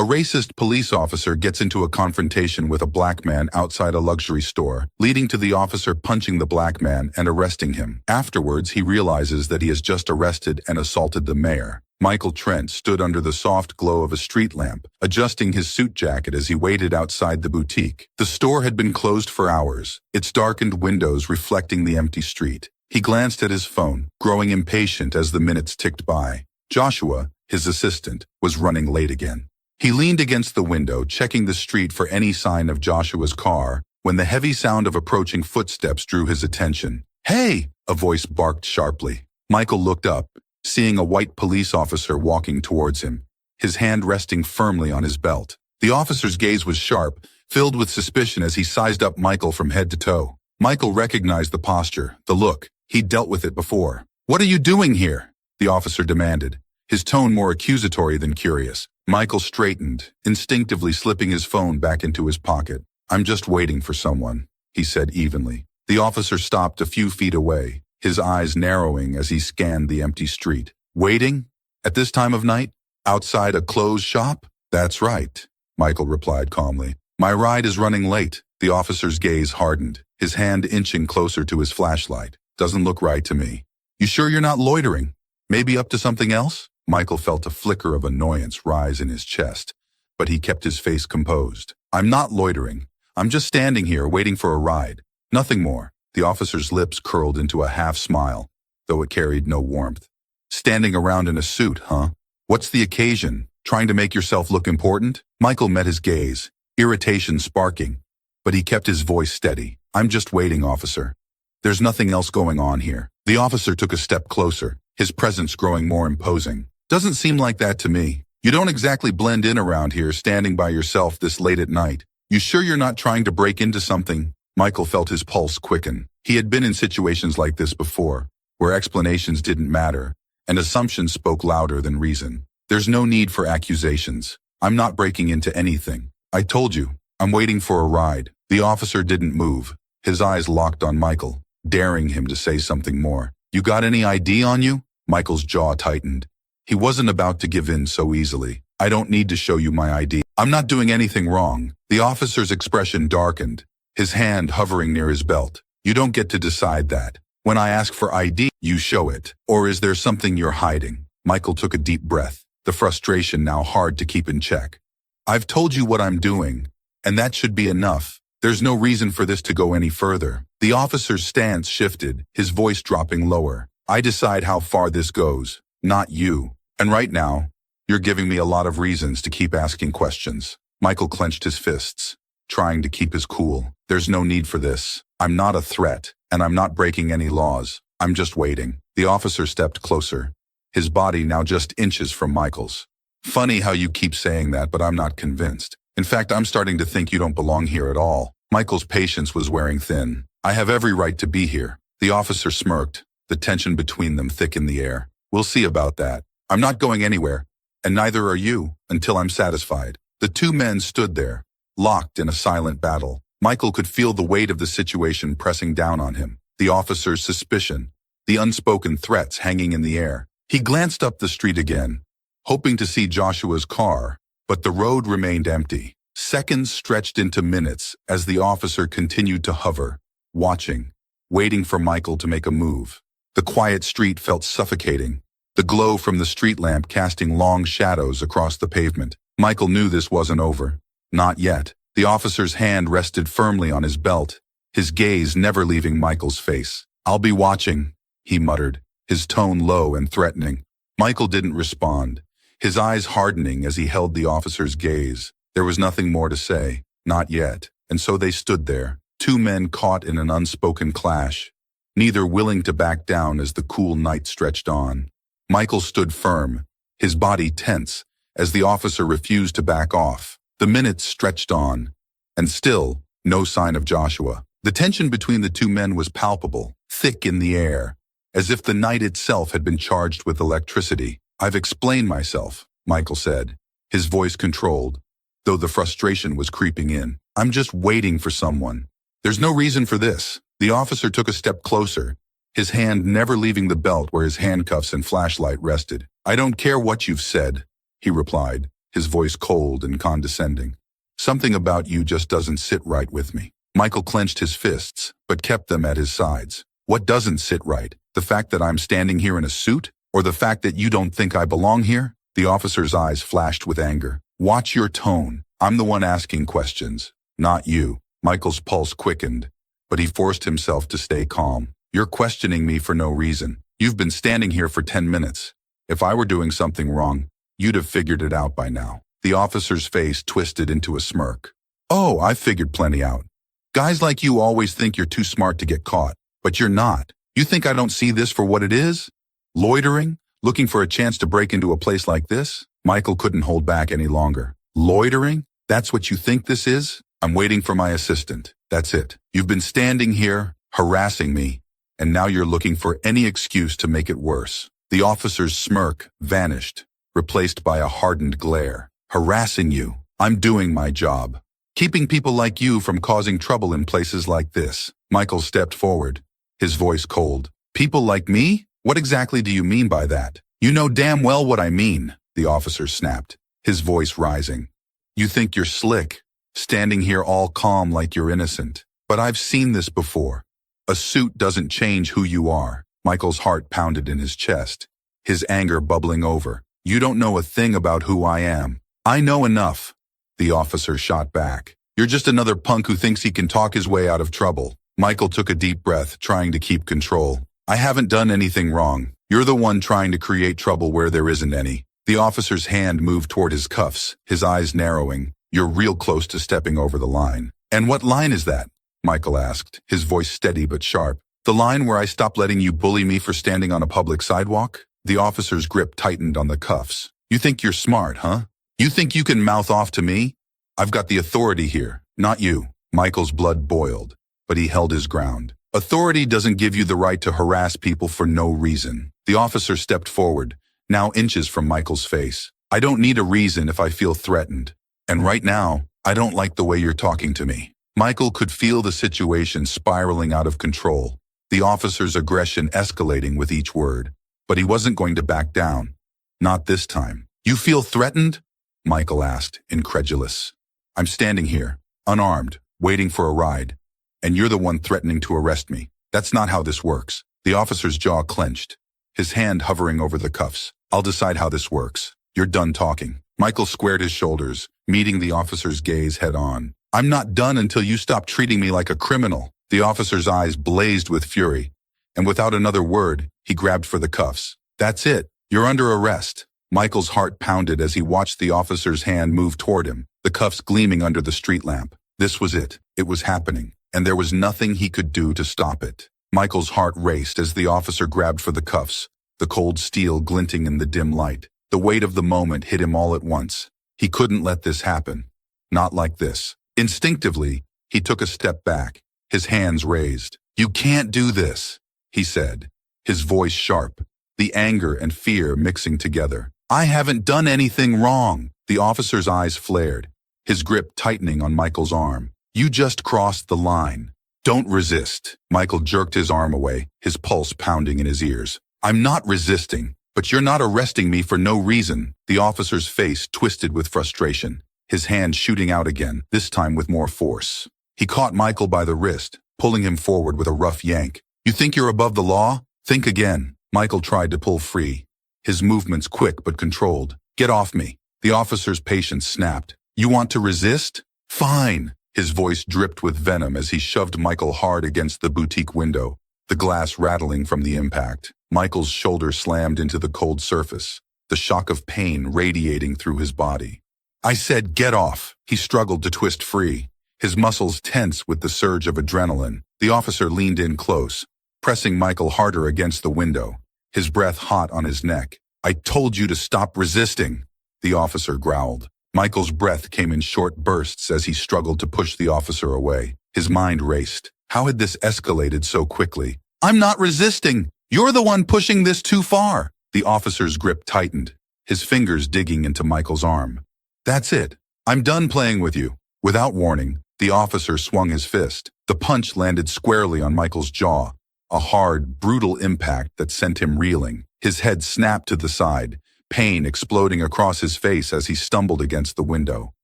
A racist police officer gets into a confrontation with a black man outside a luxury store, leading to the officer punching the black man and arresting him. Afterwards, he realizes that he has just arrested and assaulted the mayor. Michael Trent stood under the soft glow of a street lamp, adjusting his suit jacket as he waited outside the boutique. The store had been closed for hours, its darkened windows reflecting the empty street. He glanced at his phone, growing impatient as the minutes ticked by. Joshua, his assistant, was running late again. He leaned against the window, checking the street for any sign of Joshua's car, when the heavy sound of approaching footsteps drew his attention. "Hey!" a voice barked sharply. Michael looked up, seeing a white police officer walking towards him, his hand resting firmly on his belt. The officer's gaze was sharp, filled with suspicion as he sized up Michael from head to toe. Michael recognized the posture, the look. He'd dealt with it before. "What are you doing here?" the officer demanded, his tone more accusatory than curious. Michael straightened, instinctively slipping his phone back into his pocket. "I'm just waiting for someone," he said evenly. The officer stopped a few feet away, his eyes narrowing as he scanned the empty street. "Waiting? At this time of night? Outside a closed shop?" "That's right," Michael replied calmly. "My ride is running late." The officer's gaze hardened, his hand inching closer to his flashlight. "Doesn't look right to me. You sure you're not loitering? Maybe up to something else?" Michael felt a flicker of annoyance rise in his chest, but he kept his face composed. "I'm not loitering. I'm just standing here waiting for a ride. Nothing more." The officer's lips curled into a half-smile, though it carried no warmth. "Standing around in a suit, huh? What's the occasion? Trying to make yourself look important?" Michael met his gaze, irritation sparking, but he kept his voice steady. "I'm just waiting, officer. There's nothing else going on here." The officer took a step closer, his presence growing more imposing. "Doesn't seem like that to me. You don't exactly blend in around here standing by yourself this late at night. You sure you're not trying to break into something?" Michael felt his pulse quicken. He had been in situations like this before, where explanations didn't matter, and assumptions spoke louder than reason. "There's no need for accusations. I'm not breaking into anything. I told you, I'm waiting for a ride." The officer didn't move, his eyes locked on Michael, daring him to say something more. "You got any ID on you?" Michael's jaw tightened. He wasn't about to give in so easily. "I don't need to show you my ID. I'm not doing anything wrong." The officer's expression darkened, his hand hovering near his belt. "You don't get to decide that. When I ask for ID, you show it. Or is there something you're hiding?" Michael took a deep breath, the frustration now hard to keep in check. "I've told you what I'm doing, and that should be enough. There's no reason for this to go any further." The officer's stance shifted, his voice dropping lower. "I decide how far this goes, not you. And right now, you're giving me a lot of reasons to keep asking questions." Michael clenched his fists, trying to keep his cool. "There's no need for this. I'm not a threat, and I'm not breaking any laws. I'm just waiting." The officer stepped closer, his body now just inches from Michael's. "Funny how you keep saying that, but I'm not convinced. In fact, I'm starting to think you don't belong here at all." Michael's patience was wearing thin. "I have every right to be here." The officer smirked, the tension between them thick in the air. "We'll see about that. I'm not going anywhere, and neither are you, until I'm satisfied." The two men stood there, locked in a silent battle. Michael could feel the weight of the situation pressing down on him, the officer's suspicion, the unspoken threats hanging in the air. He glanced up the street again, hoping to see Joshua's car, but the road remained empty. Seconds stretched into minutes as the officer continued to hover, watching, waiting for Michael to make a move. The quiet street felt suffocating, the glow from the street lamp casting long shadows across the pavement. Michael knew this wasn't over. Not yet. The officer's hand rested firmly on his belt, his gaze never leaving Michael's face. "I'll be watching," he muttered, his tone low and threatening. Michael didn't respond, his eyes hardening as he held the officer's gaze. There was nothing more to say, not yet, and so they stood there, two men caught in an unspoken clash, neither willing to back down as the cool night stretched on. Michael stood firm, his body tense, as the officer refused to back off. The minutes stretched on, and still, no sign of Joshua. The tension between the two men was palpable, thick in the air, as if the night itself had been charged with electricity. "I've explained myself," Michael said, his voice controlled, though the frustration was creeping in. "I'm just waiting for someone. There's no reason for this." The officer took a step closer, his hand never leaving the belt where his handcuffs and flashlight rested. "I don't care what you've said," he replied, his voice cold and condescending. Something about you just doesn't sit right with me. Michael clenched his fists, but kept them at his sides. What doesn't sit right? The fact that I'm standing here in a suit? Or the fact that you don't think I belong here? The officer's eyes flashed with anger. Watch your tone. I'm the one asking questions, not you. Michael's pulse quickened, but he forced himself to stay calm. You're questioning me for no reason. You've been standing here for 10 minutes. If I were doing something wrong, you'd have figured it out by now. The officer's face twisted into a smirk. Oh, I've figured plenty out. Guys like you always think you're too smart to get caught, but you're not. You think I don't see this for what it is? Loitering? Looking for a chance to break into a place like this? Michael couldn't hold back any longer. Loitering? That's what you think this is? I'm waiting for my assistant. That's it. You've been standing here, harassing me, and now you're looking for any excuse to make it worse. The officer's smirk vanished, replaced by a hardened glare. Harassing you? I'm doing my job. Keeping people like you from causing trouble in places like this. Michael stepped forward, his voice cold. People like me? What exactly do you mean by that? You know damn well what I mean, the officer snapped, his voice rising. You think you're slick, standing here all calm like you're innocent. But I've seen this before. A suit doesn't change who you are. Michael's heart pounded in his chest, his anger bubbling over. You don't know a thing about who I am. I know enough, the officer shot back. You're just another punk who thinks he can talk his way out of trouble. Michael took a deep breath, trying to keep control. I haven't done anything wrong. You're the one trying to create trouble where there isn't any. The officer's hand moved toward his cuffs, his eyes narrowing. You're real close to stepping over the line. And what line is that? Michael asked, his voice steady but sharp. The line where I stop letting you bully me for standing on a public sidewalk? The officer's grip tightened on the cuffs. You think you're smart, huh? You think you can mouth off to me? I've got the authority here, not you. Michael's blood boiled, but he held his ground. Authority doesn't give you the right to harass people for no reason. The officer stepped forward, now inches from Michael's face. I don't need a reason if I feel threatened. And right now, I don't like the way you're talking to me. Michael could feel the situation spiraling out of control, the officer's aggression escalating with each word. But he wasn't going to back down. Not this time. You feel threatened? Michael asked, incredulous. I'm standing here, unarmed, waiting for a ride. And you're the one threatening to arrest me. That's not how this works. The officer's jaw clenched, his hand hovering over the cuffs. I'll decide how this works. You're done talking. Michael squared his shoulders, meeting the officer's gaze head on. I'm not done until you stop treating me like a criminal. The officer's eyes blazed with fury, and without another word, he grabbed for the cuffs. That's it. You're under arrest. Michael's heart pounded as he watched the officer's hand move toward him, the cuffs gleaming under the street lamp. This was it. It was happening, and there was nothing he could do to stop it. Michael's heart raced as the officer grabbed for the cuffs, the cold steel glinting in the dim light. The weight of the moment hit him all at once. He couldn't let this happen. Not like this. Instinctively, he took a step back, his hands raised. You can't do this, he said, his voice sharp, the anger and fear mixing together. I haven't done anything wrong. The officer's eyes flared, his grip tightening on Michael's arm. You just crossed the line. Don't resist. Michael jerked his arm away, his pulse pounding in his ears. I'm not resisting, but you're not arresting me for no reason. The officer's face twisted with frustration, his hand shooting out again, this time with more force. He caught Michael by the wrist, pulling him forward with a rough yank. You think you're above the law? Think again. Michael tried to pull free, his movements quick but controlled. Get off me. The officer's patience snapped. You want to resist? Fine. His voice dripped with venom as he shoved Michael hard against the boutique window, the glass rattling from the impact. Michael's shoulder slammed into the cold surface, the shock of pain radiating through his body. I said get off. He struggled to twist free, his muscles tense with the surge of adrenaline. The officer leaned in close, pressing Michael harder against the window, his breath hot on his neck. I told you to stop resisting, the officer growled. Michael's breath came in short bursts as he struggled to push the officer away. His mind raced. How had this escalated so quickly? I'm not resisting. You're the one pushing this too far. The officer's grip tightened, his fingers digging into Michael's arm. That's it. I'm done playing with you. Without warning, the officer swung his fist. The punch landed squarely on Michael's jaw, a hard, brutal impact that sent him reeling. His head snapped to the side, pain exploding across his face as he stumbled against the window.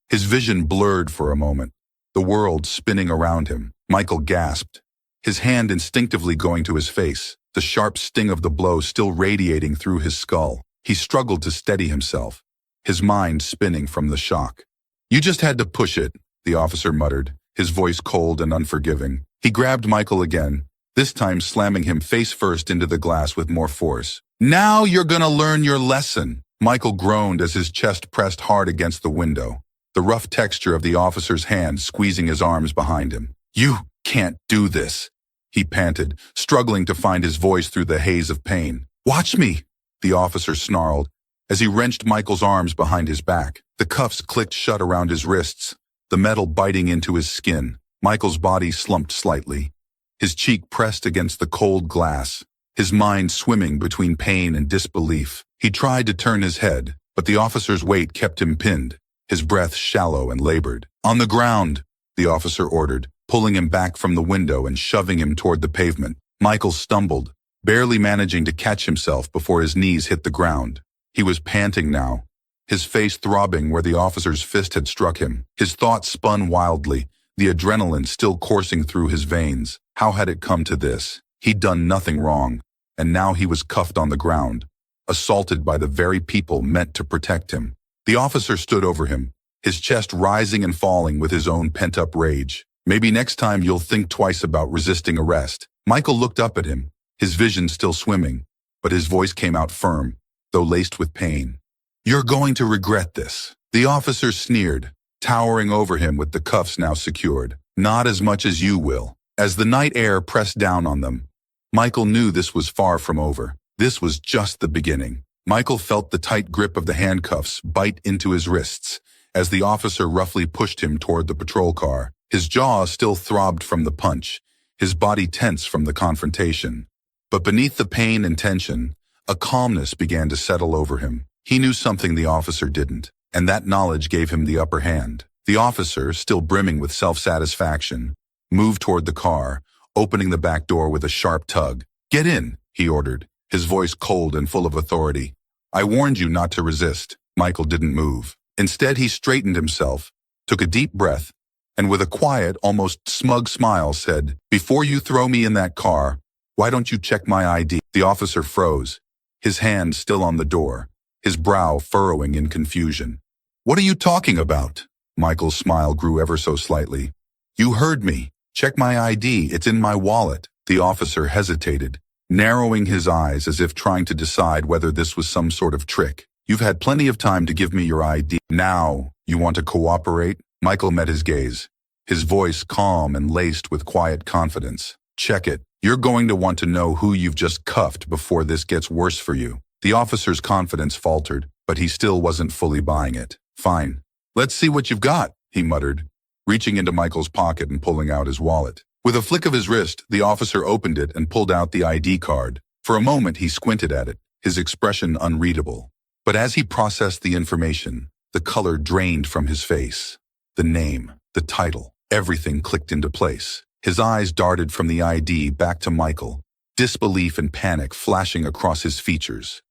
His vision blurred for a moment, the world spinning around him. Michael gasped, his hand instinctively going to his face, the sharp sting of the blow still radiating through his skull. He struggled to steady himself, his mind spinning from the shock. "You just had to push it," the officer muttered, his voice cold and unforgiving. He grabbed Michael again, this time slamming him face first into the glass with more force. "Now you're gonna learn your lesson." Michael groaned as his chest pressed hard against the window, the rough texture of the officer's hand squeezing his arms behind him. "You can't do this," he panted, struggling to find his voice through the haze of pain. "Watch me," the officer snarled, as he wrenched Michael's arms behind his back. The cuffs clicked shut around his wrists, the metal biting into his skin. Michael's body slumped slightly, his cheek pressed against the cold glass, his mind swimming between pain and disbelief. He tried to turn his head, but the officer's weight kept him pinned, his breath shallow and labored. "On the ground," the officer ordered, pulling him back from the window and shoving him toward the pavement. Michael stumbled, barely managing to catch himself before his knees hit the ground. He was panting now, his face throbbing where the officer's fist had struck him. His thoughts spun wildly, the adrenaline still coursing through his veins. How had it come to this? He'd done nothing wrong, and now he was cuffed on the ground, assaulted by the very people meant to protect him. The officer stood over him, his chest rising and falling with his own pent-up rage. "Maybe next time you'll think twice about resisting arrest." Michael looked up at him, his vision still swimming, but his voice came out firm, though laced with pain. "You're going to regret this." The officer sneered, towering over him with the cuffs now secured. "Not as much as you will." As the night air pressed down on them, Michael knew this was far from over. This was just the beginning. Michael felt the tight grip of the handcuffs bite into his wrists as the officer roughly pushed him toward the patrol car. His jaw still throbbed from the punch, his body tense from the confrontation. But beneath the pain and tension, a calmness began to settle over him. He knew something the officer didn't, and that knowledge gave him the upper hand. The officer, still brimming with self-satisfaction, moved toward the car, opening the back door with a sharp tug. "Get in," he ordered, his voice cold and full of authority. "I warned you not to resist." Michael didn't move. Instead, he straightened himself, took a deep breath, and with a quiet, almost smug smile said, "Before you throw me in that car, why don't you check my ID?" The officer froze, his hand still on the door, his brow furrowing in confusion. "What are you talking about?" Michael's smile grew ever so slightly. "You heard me. Check my ID, it's in my wallet." The officer hesitated, narrowing his eyes as if trying to decide whether this was some sort of trick. "You've had plenty of time to give me your ID. Now, you want to cooperate?" Michael met his gaze, his voice calm and laced with quiet confidence. "Check it. You're going to want to know who you've just cuffed before this gets worse for you." The officer's confidence faltered, but he still wasn't fully buying it. "Fine. Let's see what you've got," he muttered, reaching into Michael's pocket and pulling out his wallet. With a flick of his wrist, the officer opened it and pulled out the ID card. For a moment, he squinted at it, his expression unreadable. But as he processed the information, the color drained from his face. The name, the title, everything clicked into place. His eyes darted from the ID back to Michael, disbelief and panic flashing across his features.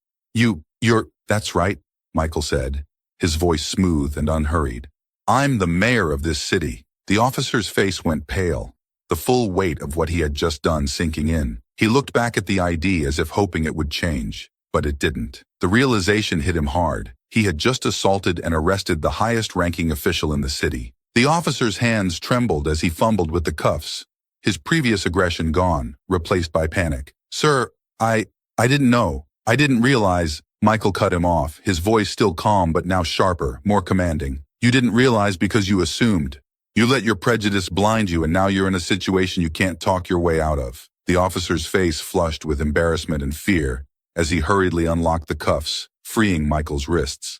That's right," Michael said, his voice smooth and unhurried. "I'm the mayor of this city." The officer's face went pale, the full weight of what he had just done sinking in. He looked back at the ID as if hoping it would change, but it didn't. The realization hit him hard. He had just assaulted and arrested the highest-ranking official in the city. The officer's hands trembled as he fumbled with the cuffs, his previous aggression gone, replaced by panic. "Sir, I didn't know. I didn't realize." Michael cut him off, his voice still calm but now sharper, more commanding. "You didn't realize because you assumed. You let your prejudice blind you, and now you're in a situation you can't talk your way out of." The officer's face flushed with embarrassment and fear as he hurriedly unlocked the cuffs, freeing Michael's wrists.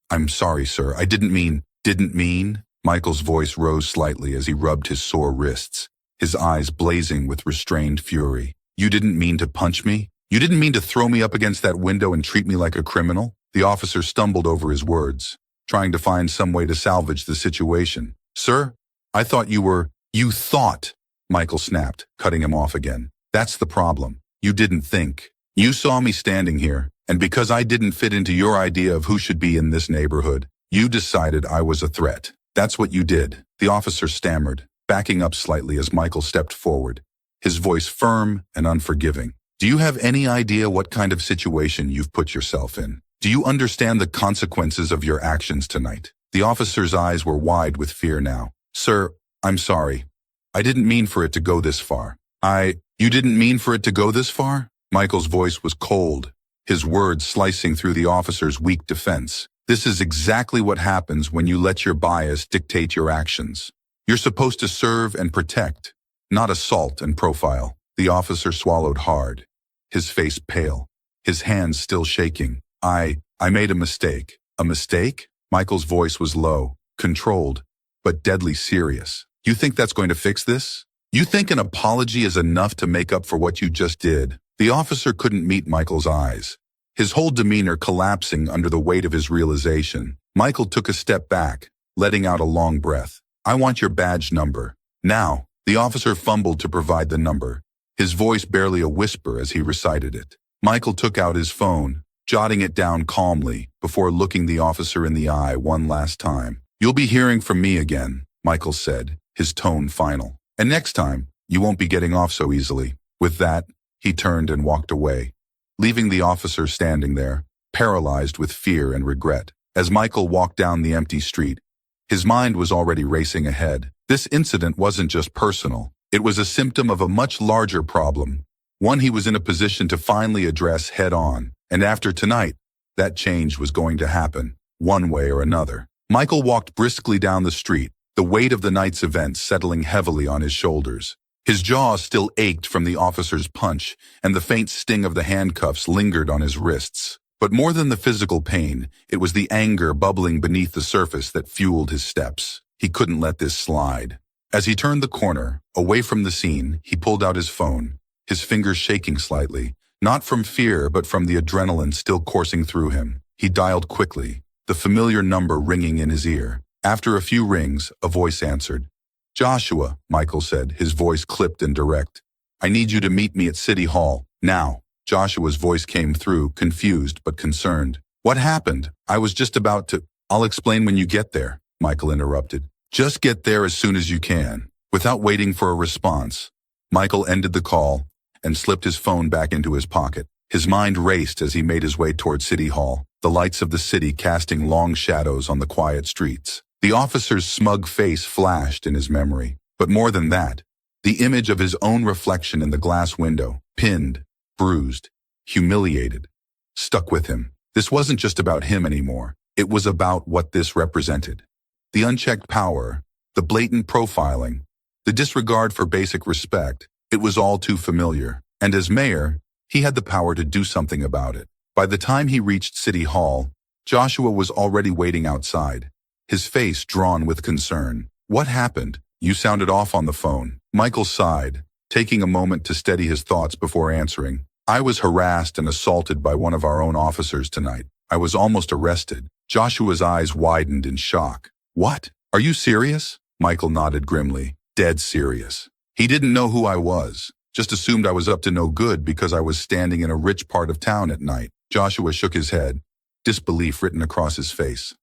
I'm sorry, sir. I didn't mean..." "Didn't mean?" Michael's voice rose slightly as he rubbed his sore wrists, his eyes blazing with restrained fury. "You didn't mean to punch me? You didn't mean to throw me up against that window and treat me like a criminal?" The officer stumbled over his words, trying to find some way to salvage the situation. "Sir, I thought you were..." "You thought," Michael snapped, cutting him off again. "That's the problem. You didn't think. You saw me standing here, And because I didn't fit into your idea of who should be in this neighborhood, you decided I was a threat. That's what you did. The officer stammered, backing up slightly as Michael stepped forward, his voice firm and unforgiving. Do you have any idea what kind of situation you've put yourself in? Do you understand the consequences of your actions tonight? The officer's eyes were wide with fear now. Sir, I'm sorry. I didn't mean for it to go this far. You didn't mean for it to go this far? Michael's voice was cold, his words slicing through the officer's weak defense. This is exactly what happens when you let your bias dictate your actions. You're supposed to serve and protect, not assault and profile. The officer swallowed hard, his face pale, his hands still shaking. I made a mistake. A mistake? Michael's voice was low, controlled, but deadly serious. You think that's going to fix this? You think an apology is enough to make up for what you just did? The officer couldn't meet Michael's eyes, his whole demeanor collapsing under the weight of his realization. Michael took a step back, letting out a long breath. I want your badge number. Now. The officer fumbled to provide the number, his voice barely a whisper as he recited it. Michael took out his phone, jotting it down calmly before looking the officer in the eye one last time. You'll be hearing from me again, Michael said, his tone final. And next time, you won't be getting off so easily. With that, he turned and walked away, leaving the officer standing there, paralyzed with fear and regret. As Michael walked down the empty street, his mind was already racing ahead. This incident wasn't just personal. It was a symptom of a much larger problem, one he was in a position to finally address head-on. And after tonight, that change was going to happen, one way or another. Michael walked briskly down the street, the weight of the night's events settling heavily on his shoulders. His jaw still ached from the officer's punch, and the faint sting of the handcuffs lingered on his wrists. But more than the physical pain, it was the anger bubbling beneath the surface that fueled his steps. He couldn't let this slide. As he turned the corner, away from the scene, he pulled out his phone, his fingers shaking slightly, not from fear but from the adrenaline still coursing through him. He dialed quickly, the familiar number ringing in his ear. After a few rings, a voice answered. Joshua, Michael said, his voice clipped and direct. I need you to meet me at City Hall, now. Joshua's voice came through, confused but concerned. What happened? I was just about to... I'll explain when you get there, Michael interrupted. Just get there as soon as you can. Without waiting for a response, Michael ended the call and slipped his phone back into his pocket. His mind raced as he made his way toward City Hall, the lights of the city casting long shadows on the quiet streets. The officer's smug face flashed in his memory. But more than that, the image of his own reflection in the glass window, pinned, bruised, humiliated, stuck with him. This wasn't just about him anymore. It was about what this represented. The unchecked power, the blatant profiling, the disregard for basic respect. It was all too familiar. And as mayor, he had the power to do something about it. By the time he reached City Hall, Joshua was already waiting outside, his face drawn with concern. What happened? You sounded off on the phone. Michael sighed, taking a moment to steady his thoughts before answering. I was harassed and assaulted by one of our own officers tonight. I was almost arrested. Joshua's eyes widened in shock. What? Are you serious? Michael nodded grimly. Dead serious. He didn't know who I was, just assumed I was up to no good because I was standing in a rich part of town at night. Joshua shook his head, disbelief written across his face.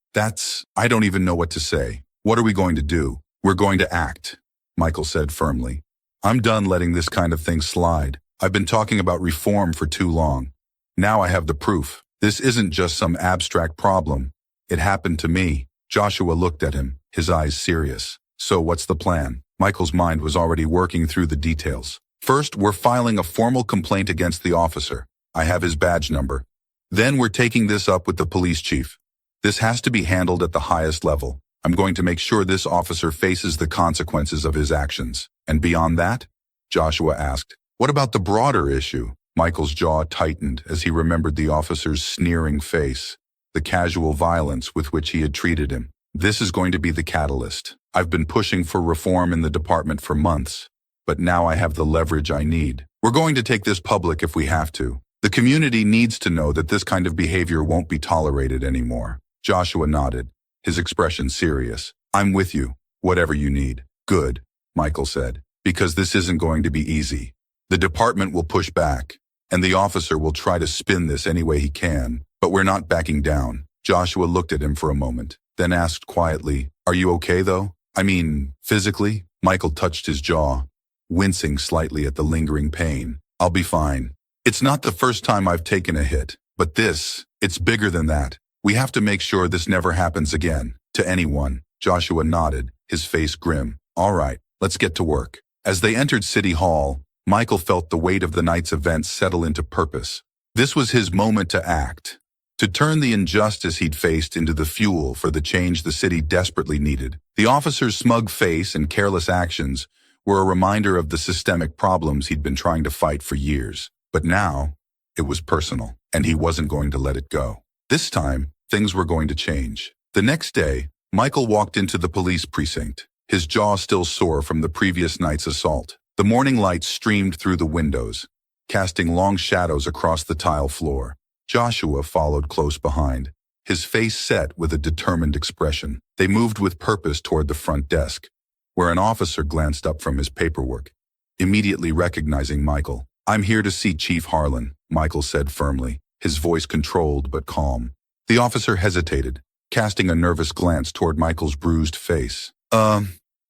I don't even know what to say. What are we going to do? We're going to act, Michael said firmly. I'm done letting this kind of thing slide. I've been talking about reform for too long. Now I have the proof. This isn't just some abstract problem. It happened to me. Joshua looked at him, his eyes serious. So what's the plan? Michael's mind was already working through the details. First, we're filing a formal complaint against the officer. I have his badge number. Then we're taking this up with the police chief. This has to be handled at the highest level. I'm going to make sure this officer faces the consequences of his actions. And beyond that? Joshua asked. What about the broader issue? Michael's jaw tightened as he remembered the officer's sneering face, the casual violence with which he had treated him. This is going to be the catalyst. I've been pushing for reform in the department for months, but now I have the leverage I need. We're going to take this public if we have to. The community needs to know that this kind of behavior won't be tolerated anymore. Joshua nodded, his expression serious. I'm with you, whatever you need. Good, Michael said, because this isn't going to be easy. The department will push back, and the officer will try to spin this any way he can, but we're not backing down. Joshua looked at him for a moment, then asked quietly, "Are you okay though? I mean, physically?" Michael touched his jaw, wincing slightly at the lingering pain. "I'll be fine. It's not the first time I've taken a hit, but it's bigger than that. We have to make sure this never happens again, to anyone." Joshua nodded, his face grim. "All right, let's get to work." As they entered City Hall, Michael felt the weight of the night's events settle into purpose. This was his moment to act, to turn the injustice he'd faced into the fuel for the change the city desperately needed. The officer's smug face and careless actions were a reminder of the systemic problems he'd been trying to fight for years. But now, it was personal, and he wasn't going to let it go. This time, things were going to change. The next day, Michael walked into the police precinct, his jaw still sore from the previous night's assault. The morning light streamed through the windows, casting long shadows across the tile floor. Joshua followed close behind, his face set with a determined expression. They moved with purpose toward the front desk, where an officer glanced up from his paperwork, immediately recognizing Michael. "I'm here to see Chief Harlan," Michael said firmly, his voice controlled but calm. The officer hesitated, casting a nervous glance toward Michael's bruised face.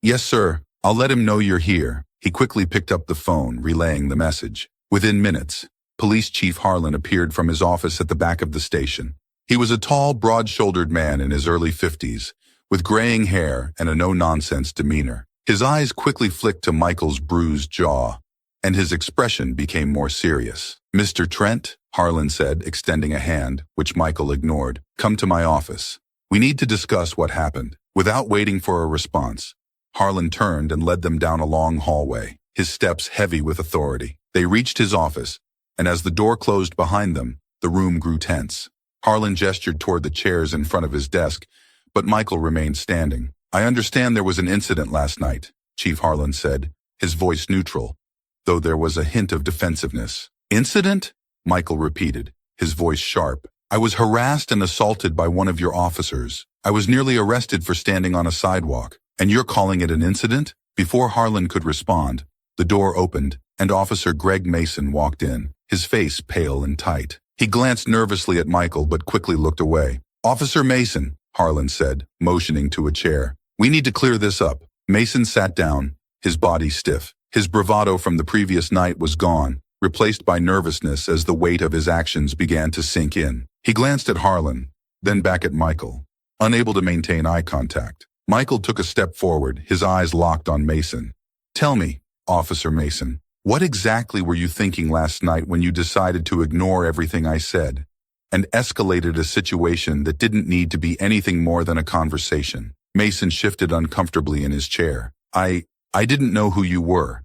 Yes, sir. I'll let him know you're here." He quickly picked up the phone, relaying the message. Within minutes, Police Chief Harlan appeared from his office at the back of the station. He was a tall, broad-shouldered man in his early 50s, with graying hair and a no-nonsense demeanor. His eyes quickly flicked to Michael's bruised jaw, and his expression became more serious. "Mr. Trent," Harlan said, extending a hand, which Michael ignored, "come to my office. We need to discuss what happened." Without waiting for a response, Harlan turned and led them down a long hallway, his steps heavy with authority. They reached his office, and as the door closed behind them, the room grew tense. Harlan gestured toward the chairs in front of his desk, but Michael remained standing. "I understand there was an incident last night," Chief Harlan said, his voice neutral, though there was a hint of defensiveness. "Incident?" Michael repeated, his voice sharp. "I was harassed and assaulted by one of your officers. I was nearly arrested for standing on a sidewalk, and you're calling it an incident?" Before Harlan could respond, the door opened, and Officer Greg Mason walked in, his face pale and tight. He glanced nervously at Michael but quickly looked away. "Officer Mason," Harlan said, motioning to a chair. "We need to clear this up." Mason sat down, his body stiff. His bravado from the previous night was gone, replaced by nervousness as the weight of his actions began to sink in. He glanced at Harlan, then back at Michael, unable to maintain eye contact. Michael took a step forward, his eyes locked on Mason. "Tell me, Officer Mason, what exactly were you thinking last night when you decided to ignore everything I said and escalated a situation that didn't need to be anything more than a conversation?" Mason shifted uncomfortably in his chair. I didn't know who you were.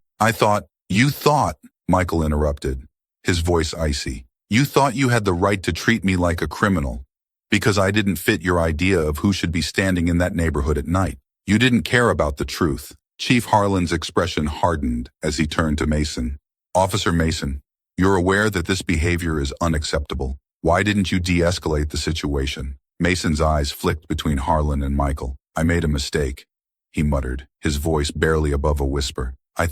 You thought, Michael interrupted, his voice icy. "You thought you had the right to treat me like a criminal because I didn't fit your idea of who should be standing in that neighborhood at night. You didn't care about the truth." Chief Harlan's expression hardened as he turned to Mason. "Officer Mason, you're aware that this behavior is unacceptable. Why didn't you de-escalate the situation?" Mason's eyes flicked between Harlan and Michael. "I made a mistake," he muttered, his voice barely above a whisper. I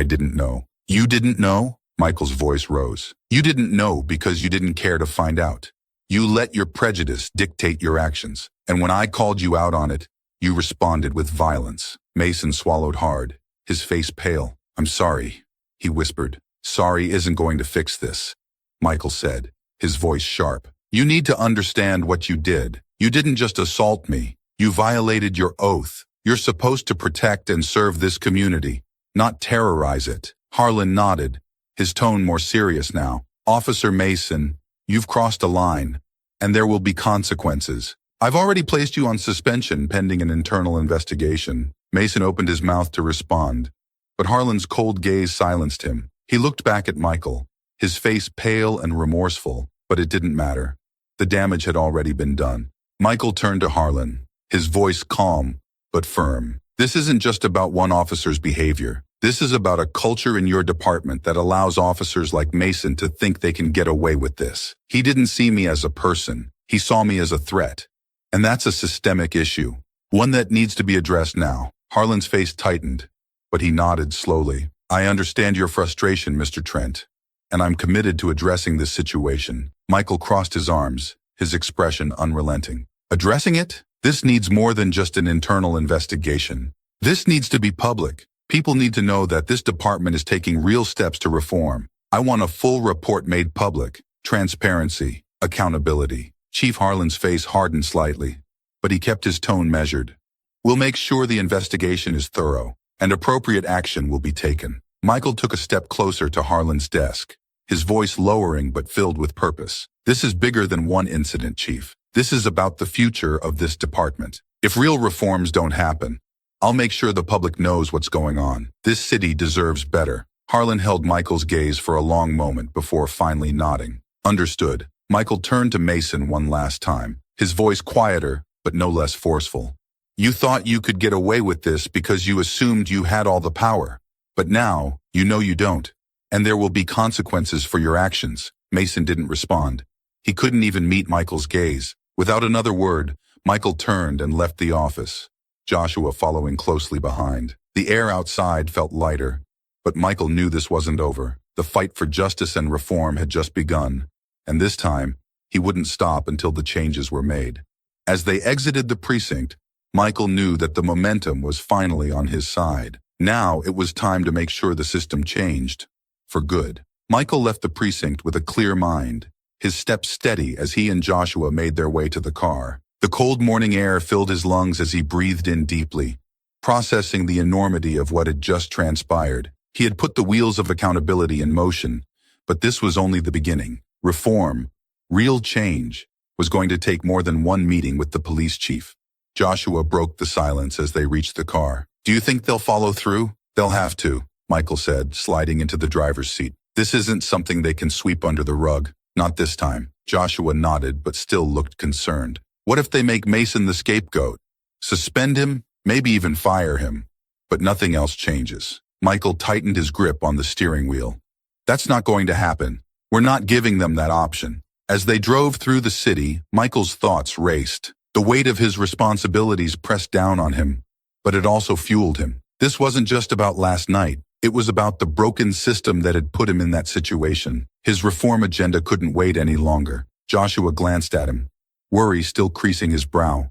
didn't know." "You didn't know?" Michael's voice rose. "You didn't know because you didn't care to find out. You let your prejudice dictate your actions, and when I called you out on it, you responded with violence." Mason swallowed hard, his face pale. "I'm sorry," he whispered. "Sorry isn't going to fix this," Michael said, his voice sharp. "You need to understand what you did. You didn't just assault me. You violated your oath. You're supposed to protect and serve this community, not terrorize it." Harlan nodded, his tone more serious now. "Officer Mason, you've crossed a line, and there will be consequences. I've already placed you on suspension pending an internal investigation." Mason opened his mouth to respond, but Harlan's cold gaze silenced him. He looked back at Michael, his face pale and remorseful, but it didn't matter. The damage had already been done. Michael turned to Harlan, his voice calm but firm. "This isn't just about one officer's behavior. This is about a culture in your department that allows officers like Mason to think they can get away with this. He didn't see me as a person. He saw me as a threat. And that's a systemic issue, one that needs to be addressed now." Harlan's face tightened, but he nodded slowly. "I understand your frustration, Mr. Trent, and I'm committed to addressing this situation. Michael crossed his arms, his expression unrelenting. Addressing it? This needs more than just an internal investigation. This needs to be public. People need to know that this department is taking real steps to reform. I want a full report made public. Transparency. Accountability. Chief Harlan's face hardened slightly, but he kept his tone measured. We'll make sure the investigation is thorough, and appropriate action will be taken. Michael took a step closer to Harlan's desk, his voice lowering but filled with purpose. This is bigger than one incident, Chief. This is about the future of this department. If real reforms don't happen, I'll make sure the public knows what's going on. This city deserves better. Harlan held Michael's gaze for a long moment before finally nodding. Understood. Michael turned to Mason one last time, his voice quieter but no less forceful. You thought you could get away with this because you assumed you had all the power. But now, you know you don't. And there will be consequences for your actions. Mason didn't respond. He couldn't even meet Michael's gaze. Without another word, Michael turned and left the office, Joshua following closely behind. The air outside felt lighter, but Michael knew this wasn't over. The fight for justice and reform had just begun, and this time, he wouldn't stop until the changes were made. As they exited the precinct, Michael knew that the momentum was finally on his side. Now it was time to make sure the system changed. For good. Michael left the precinct with a clear mind, his steps steady as he and Joshua made their way to the car. The cold morning air filled his lungs as he breathed in deeply, processing the enormity of what had just transpired. He had put the wheels of accountability in motion, but this was only the beginning. Reform, real change, was going to take more than one meeting with the police chief. Joshua broke the silence as they reached the car. Do you think they'll follow through? They'll have to, Michael said, sliding into the driver's seat. This isn't something they can sweep under the rug. Not this time. Joshua nodded but still looked concerned. What if they make Mason the scapegoat? Suspend him, maybe even fire him. But nothing else changes. Michael tightened his grip on the steering wheel. That's not going to happen. We're not giving them that option. As they drove through the city, Michael's thoughts raced. The weight of his responsibilities pressed down on him, but it also fueled him. This wasn't just about last night. It was about the broken system that had put him in that situation. His reform agenda couldn't wait any longer. Joshua glanced at him, worry still creasing his brow.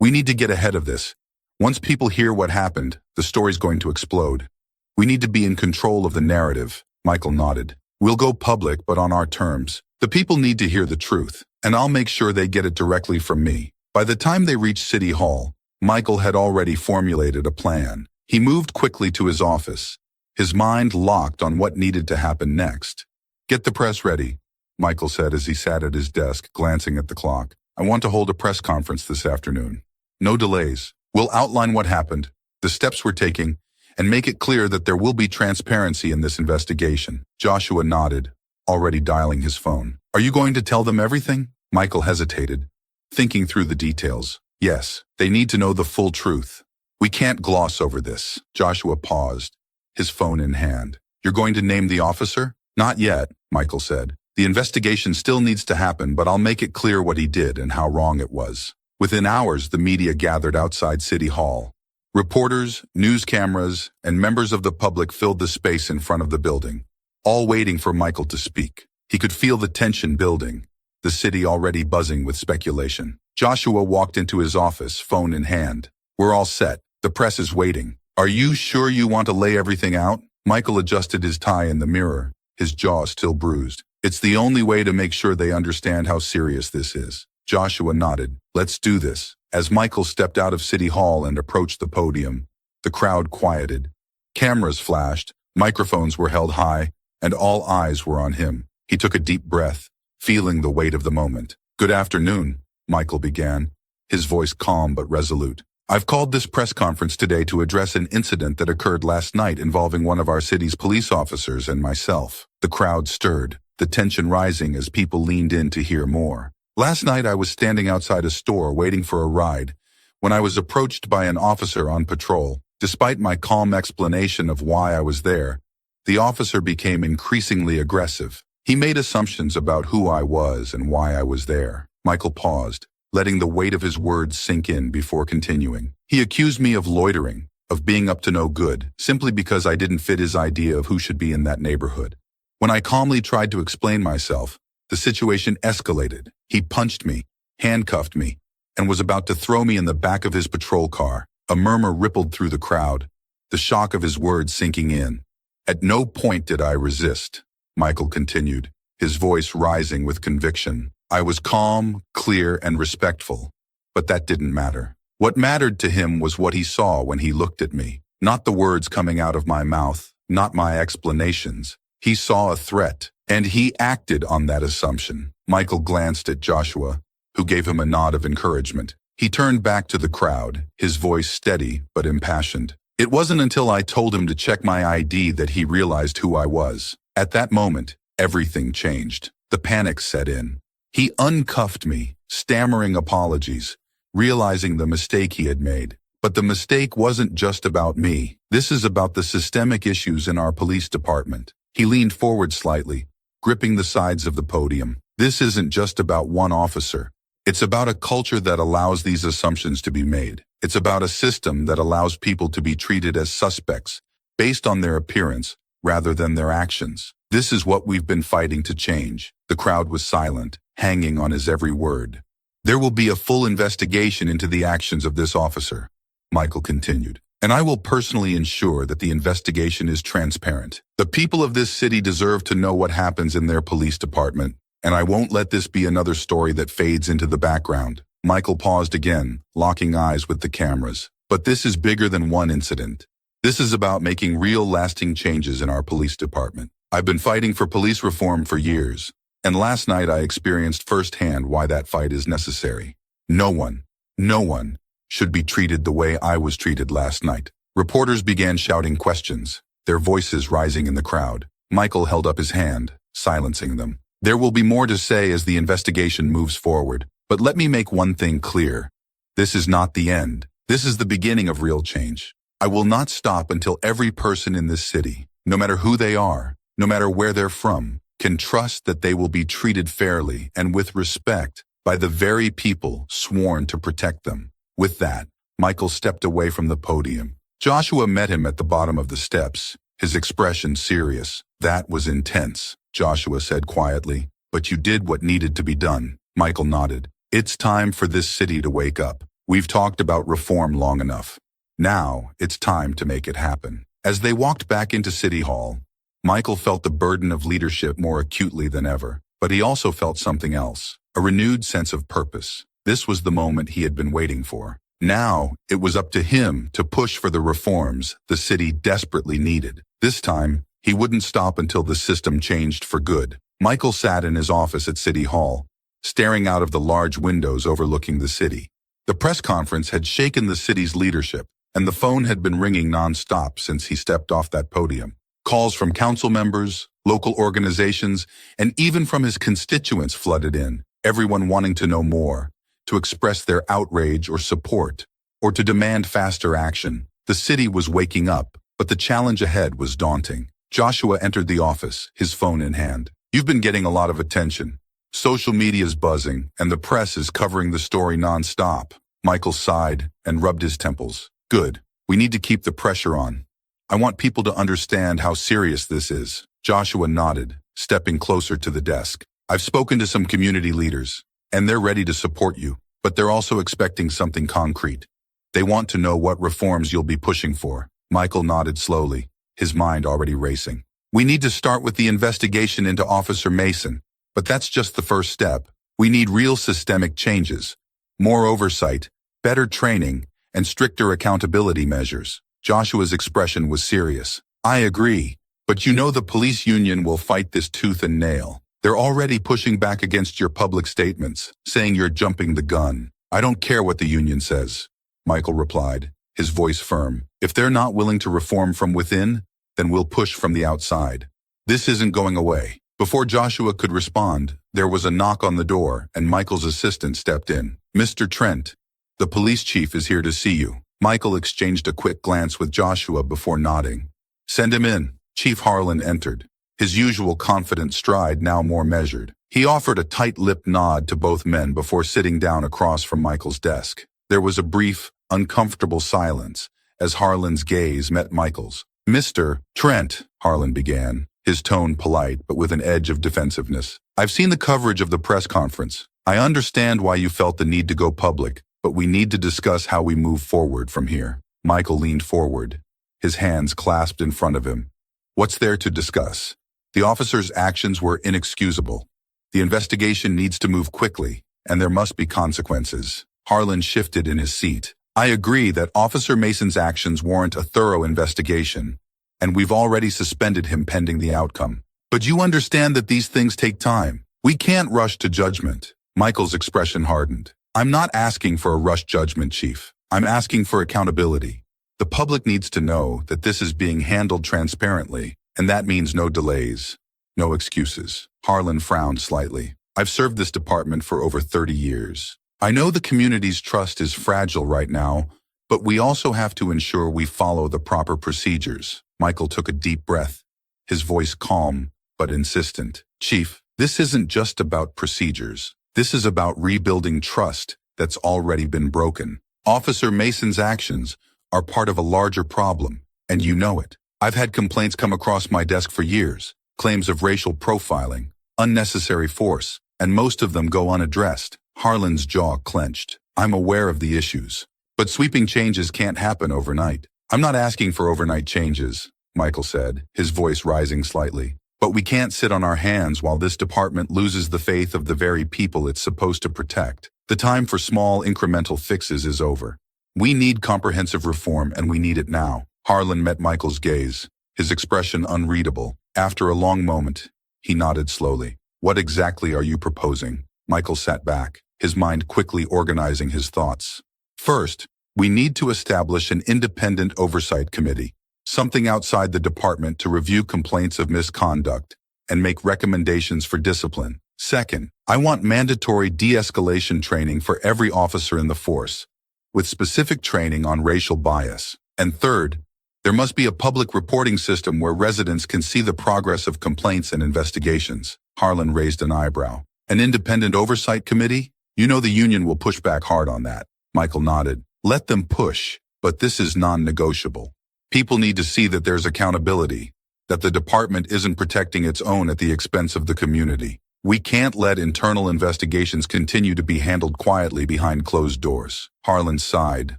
We need to get ahead of this. Once people hear what happened, the story's going to explode. We need to be in control of the narrative. Michael nodded. We'll go public, but on our terms. The people need to hear the truth, and I'll make sure they get it directly from me. By the time they reached City Hall, Michael had already formulated a plan. He moved quickly to his office, his mind locked on what needed to happen next. Get the press ready, Michael said as he sat at his desk, glancing at the clock. I want to hold a press conference this afternoon. No delays. We'll outline what happened, the steps we're taking, and make it clear that there will be transparency in this investigation. Joshua nodded, already dialing his phone. Are you going to tell them everything? Michael hesitated, thinking through the details. Yes, they need to know the full truth. We can't gloss over this. Joshua paused, his phone in hand. You're going to name the officer? Not yet, Michael said. The investigation still needs to happen, but I'll make it clear what he did and how wrong it was. Within hours, the media gathered outside City Hall. Reporters, news cameras, and members of the public filled the space in front of the building, all waiting for Michael to speak. He could feel the tension building, the city already buzzing with speculation. Joshua walked into his office, phone in hand. We're all set. The press is waiting. Are you sure you want to lay everything out? Michael adjusted his tie in the mirror, his jaw still bruised. It's the only way to make sure they understand how serious this is. Joshua nodded. Let's do this. As Michael stepped out of City Hall and approached the podium, the crowd quieted. Cameras flashed, microphones were held high, and all eyes were on him. He took a deep breath, feeling the weight of the moment. Good afternoon, Michael began, his voice calm but resolute. I've called this press conference today to address an incident that occurred last night involving one of our city's police officers and myself. The crowd stirred, the tension rising as people leaned in to hear more. Last night I was standing outside a store waiting for a ride when I was approached by an officer on patrol. Despite my calm explanation of why I was there, the officer became increasingly aggressive. He made assumptions about who I was and why I was there. Michael paused, letting the weight of his words sink in before continuing. He accused me of loitering, of being up to no good, simply because I didn't fit his idea of who should be in that neighborhood. When I calmly tried to explain myself, the situation escalated. He punched me, handcuffed me, and was about to throw me in the back of his patrol car. A murmur rippled through the crowd, the shock of his words sinking in. At no point did I resist, Michael continued, his voice rising with conviction. I was calm, clear, and respectful, but that didn't matter. What mattered to him was what he saw when he looked at me, not the words coming out of my mouth, not my explanations. He saw a threat, and he acted on that assumption. Michael glanced at Joshua, who gave him a nod of encouragement. He turned back to the crowd, his voice steady but impassioned. It wasn't until I told him to check my ID that he realized who I was. At that moment, everything changed. The panic set in. He uncuffed me, stammering apologies, realizing the mistake he had made. But the mistake wasn't just about me. This is about the systemic issues in our police department. He leaned forward slightly, gripping the sides of the podium. This isn't just about one officer. It's about a culture that allows these assumptions to be made. It's about a system that allows people to be treated as suspects based on their appearance rather than their actions. This is what we've been fighting to change. The crowd was silent, hanging on his every word. There will be a full investigation into the actions of this officer, Michael continued, and I will personally ensure that the investigation is transparent. The people of this city deserve to know what happens in their police department, and I won't let this be another story that fades into the background. Michael paused again, locking eyes with the cameras. But this is bigger than one incident. This is about making real lasting changes in our police department. I've been fighting for police reform for years, and last night I experienced firsthand why that fight is necessary. No one should be treated the way I was treated last night. Reporters began shouting questions, their voices rising in the crowd. Michael held up his hand, silencing them. There will be more to say as the investigation moves forward, but let me make one thing clear. This is not the end. This is the beginning of real change. I will not stop until every person in this city, no matter who they are, no matter where they're from, can trust that they will be treated fairly and with respect by the very people sworn to protect them. With that, Michael stepped away from the podium. Joshua met him at the bottom of the steps, his expression serious. That was intense, Joshua said quietly. But you did what needed to be done. Michael nodded. It's time for this city to wake up. We've talked about reform long enough. Now, it's time to make it happen. As they walked back into City Hall, Michael felt the burden of leadership more acutely than ever, but he also felt something else, a renewed sense of purpose. This was the moment he had been waiting for. Now, it was up to him to push for the reforms the city desperately needed. This time, he wouldn't stop until the system changed for good. Michael sat in his office at City Hall, staring out of the large windows overlooking the city. The press conference had shaken the city's leadership, and the phone had been ringing non-stop since he stepped off that podium. Calls from council members, local organizations, and even from his constituents flooded in, everyone wanting to know more, to express their outrage or support, or to demand faster action. The city was waking up, but the challenge ahead was daunting. Joshua entered the office, his phone in hand. You've been getting a lot of attention. Social media's buzzing, and the press is covering the story non-stop. Michael sighed and rubbed his temples. Good. We need to keep the pressure on. I want people to understand how serious this is. Joshua nodded, stepping closer to the desk. I've spoken to some community leaders, and they're ready to support you, but they're also expecting something concrete. They want to know what reforms you'll be pushing for. Michael nodded slowly, his mind already racing. We need to start with the investigation into Officer Mason, but that's just the first step. We need real systemic changes, more oversight, better training, and stricter accountability measures. Joshua's expression was serious. I agree, but you know the police union will fight this tooth and nail. They're already pushing back against your public statements, saying you're jumping the gun. I don't care what the union says, Michael replied, his voice firm. If they're not willing to reform from within, then we'll push from the outside. This isn't going away. Before Joshua could respond, there was a knock on the door, and Michael's assistant stepped in. Mr. Trent, the police chief is here to see you. Michael exchanged a quick glance with Joshua before nodding. Send him in. Chief Harlan entered, his usual confident stride now more measured. He offered a tight-lipped nod to both men before sitting down across from Michael's desk. There was a brief, uncomfortable silence as Harlan's gaze met Michael's. Mr. Trent, Harlan began, his tone polite but with an edge of defensiveness. "I've seen the coverage of the press conference. I understand why you felt the need to go public, but we need to discuss how we move forward from here." Michael leaned forward, his hands clasped in front of him. "What's there to discuss? The officer's actions were inexcusable. The investigation needs to move quickly, and there must be consequences." Harlan shifted in his seat. "I agree that Officer Mason's actions warrant a thorough investigation, and we've already suspended him pending the outcome. But you understand that these things take time. We can't rush to judgment." Michael's expression hardened. "I'm not asking for a rushed judgment, Chief. I'm asking for accountability. The public needs to know that this is being handled transparently, and that means no delays, no excuses." Harlan frowned slightly. "I've served this department for over 30 years. I know the community's trust is fragile right now, but we also have to ensure we follow the proper procedures." Michael took a deep breath, his voice calm but insistent. "Chief, this isn't just about procedures. This is about rebuilding trust that's already been broken. Officer Mason's actions are part of a larger problem, and you know it. I've had complaints come across my desk for years, claims of racial profiling, unnecessary force, and most of them go unaddressed." Harlan's jaw clenched. "I'm aware of the issues, but sweeping changes can't happen overnight." "I'm not asking for overnight changes," Michael said, his voice rising slightly. "But we can't sit on our hands while this department loses the faith of the very people it's supposed to protect. The time for small incremental fixes is over. We need comprehensive reform, and we need it now." Harlan met Michael's gaze, his expression unreadable. After a long moment, he nodded slowly. "What exactly are you proposing?" Michael sat back, his mind quickly organizing his thoughts. "First, we need to establish an independent oversight committee, something outside the department to review complaints of misconduct and make recommendations for discipline. Second, I want mandatory de-escalation training for every officer in the force, with specific training on racial bias. And third, there must be a public reporting system where residents can see the progress of complaints and investigations." Harlan raised an eyebrow. "An independent oversight committee? You know the union will push back hard on that." Michael nodded. "Let them push, but this is non-negotiable. People need to see that there's accountability, that the department isn't protecting its own at the expense of the community. We can't let internal investigations continue to be handled quietly behind closed doors." Harlan sighed,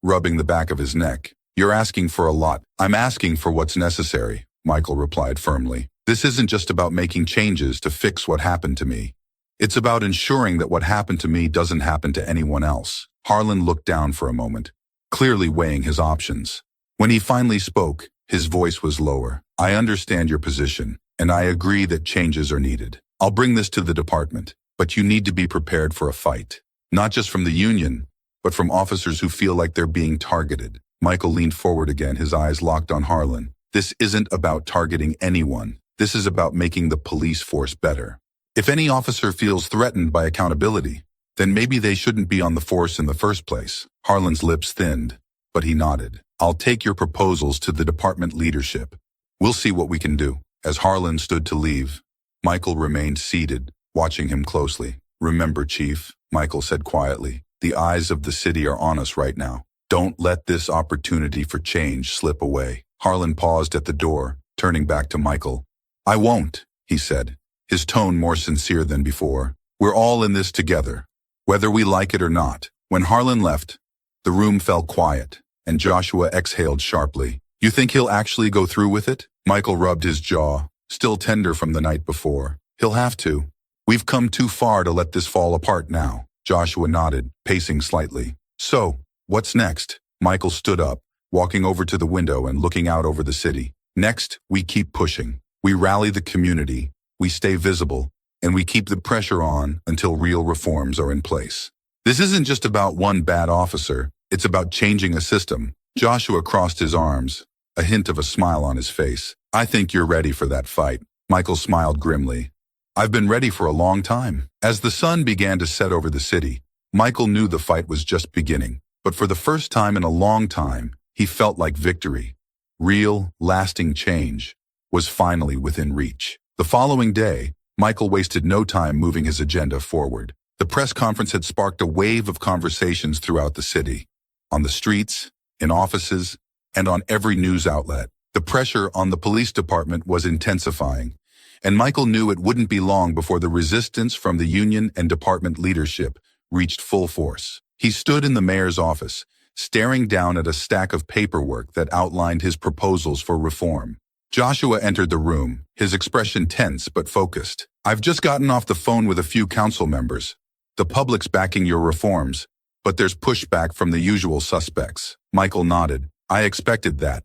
rubbing the back of his neck. "You're asking for a lot." "I'm asking for what's necessary," Michael replied firmly. "This isn't just about making changes to fix what happened to me. It's about ensuring that what happened to me doesn't happen to anyone else." Harlan looked down for a moment, clearly weighing his options. When he finally spoke, his voice was lower. "I understand your position, and I agree that changes are needed. I'll bring this to the department, but you need to be prepared for a fight. Not just from the union, but from officers who feel like they're being targeted." Michael leaned forward again, his eyes locked on Harlan. "This isn't about targeting anyone. This is about making the police force better. If any officer feels threatened by accountability, then maybe they shouldn't be on the force in the first place." Harlan's lips thinned, but he nodded. "I'll take your proposals to the department leadership. We'll see what we can do." As Harlan stood to leave, Michael remained seated, watching him closely. "Remember, Chief," Michael said quietly, "the eyes of the city are on us right now. Don't let this opportunity for change slip away." Harlan paused at the door, turning back to Michael. "I won't," he said, his tone more sincere than before. "We're all in this together, whether we like it or not." When Harlan left, the room fell quiet, and Joshua exhaled sharply. "You think he'll actually go through with it?" Michael rubbed his jaw, still tender from the night before. "He'll have to. We've come too far to let this fall apart now." Joshua nodded, pacing slightly. "So, what's next?" Michael stood up, walking over to the window and looking out over the city. "Next, we keep pushing. We rally the community, we stay visible, and we keep the pressure on until real reforms are in place. This isn't just about one bad officer, it's about changing a system." Joshua crossed his arms, a hint of a smile on his face. "I think you're ready for that fight." Michael smiled grimly. "I've been ready for a long time." As the sun began to set over the city, Michael knew the fight was just beginning. But for the first time in a long time, he felt like victory, real, lasting change, was finally within reach. The following day, Michael wasted no time moving his agenda forward. The press conference had sparked a wave of conversations throughout the city, on the streets, in offices, and on every news outlet. The pressure on the police department was intensifying, and Michael knew it wouldn't be long before the resistance from the union and department leadership reached full force. He stood in the mayor's office, staring down at a stack of paperwork that outlined his proposals for reform. Joshua entered the room, his expression tense but focused. "I've just gotten off the phone with a few council members. The public's backing your reforms, but there's pushback from the usual suspects." Michael nodded. "I expected that."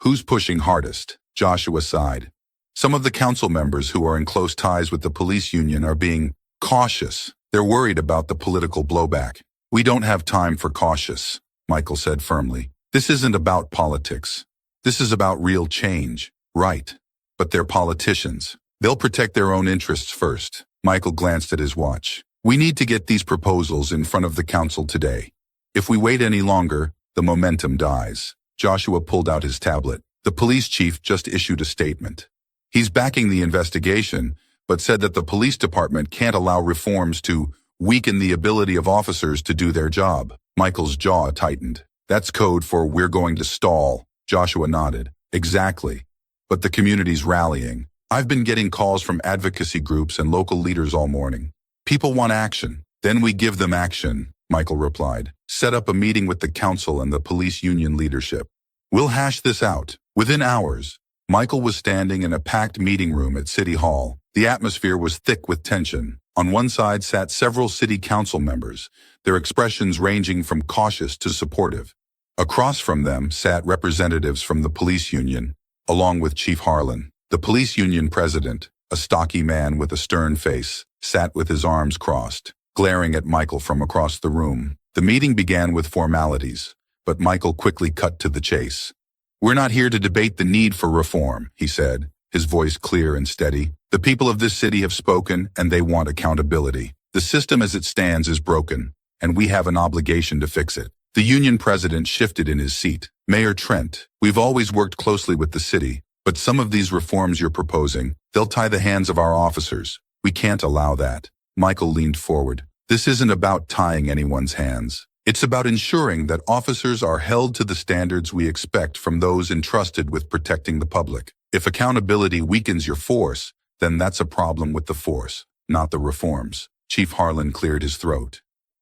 "Who's pushing hardest?" Joshua sighed. "Some of the council members who are in close ties with the police union are being cautious. They're worried about the political blowback." "We don't have time for cautious," Michael said firmly. "This isn't about politics. This is about real change." "Right. But they're politicians. They'll protect their own interests first." Michael glanced at his watch. "We need to get these proposals in front of the council today. If we wait any longer, the momentum dies." Joshua pulled out his tablet. "The police chief just issued a statement. He's backing the investigation, but said that the police department can't allow reforms to weaken the ability of officers to do their job." Michael's jaw tightened. "That's code for 'we're going to stall'." Joshua nodded. "Exactly. But the community's rallying. I've been getting calls from advocacy groups and local leaders all morning. People want action. Then we give them action," Michael replied. "Set up a meeting with the council and the police union leadership. We'll hash this out." Within hours, Michael was standing in a packed meeting room at City Hall. The atmosphere was thick with tension. On one side sat several city council members, their expressions ranging from cautious to supportive. Across from them sat representatives from the police union, along with Chief Harlan. The police union president, a stocky man with a stern face, sat with his arms crossed, glaring at Michael from across the room. The meeting began with formalities, but Michael quickly cut to the chase. "We're not here to debate the need for reform," he said, his voice clear and steady. "The people of this city have spoken, and they want accountability. The system as it stands is broken, and we have an obligation to fix it." The union president shifted in his seat. "Mayor Trent, we've always worked closely with the city, but some of these reforms you're proposing, they'll tie the hands of our officers. We can't allow that." Michael leaned forward. "This isn't about tying anyone's hands. It's about ensuring that officers are held to the standards we expect from those entrusted with protecting the public. If accountability weakens your force, then that's a problem with the force, not the reforms." Chief Harlan cleared his throat.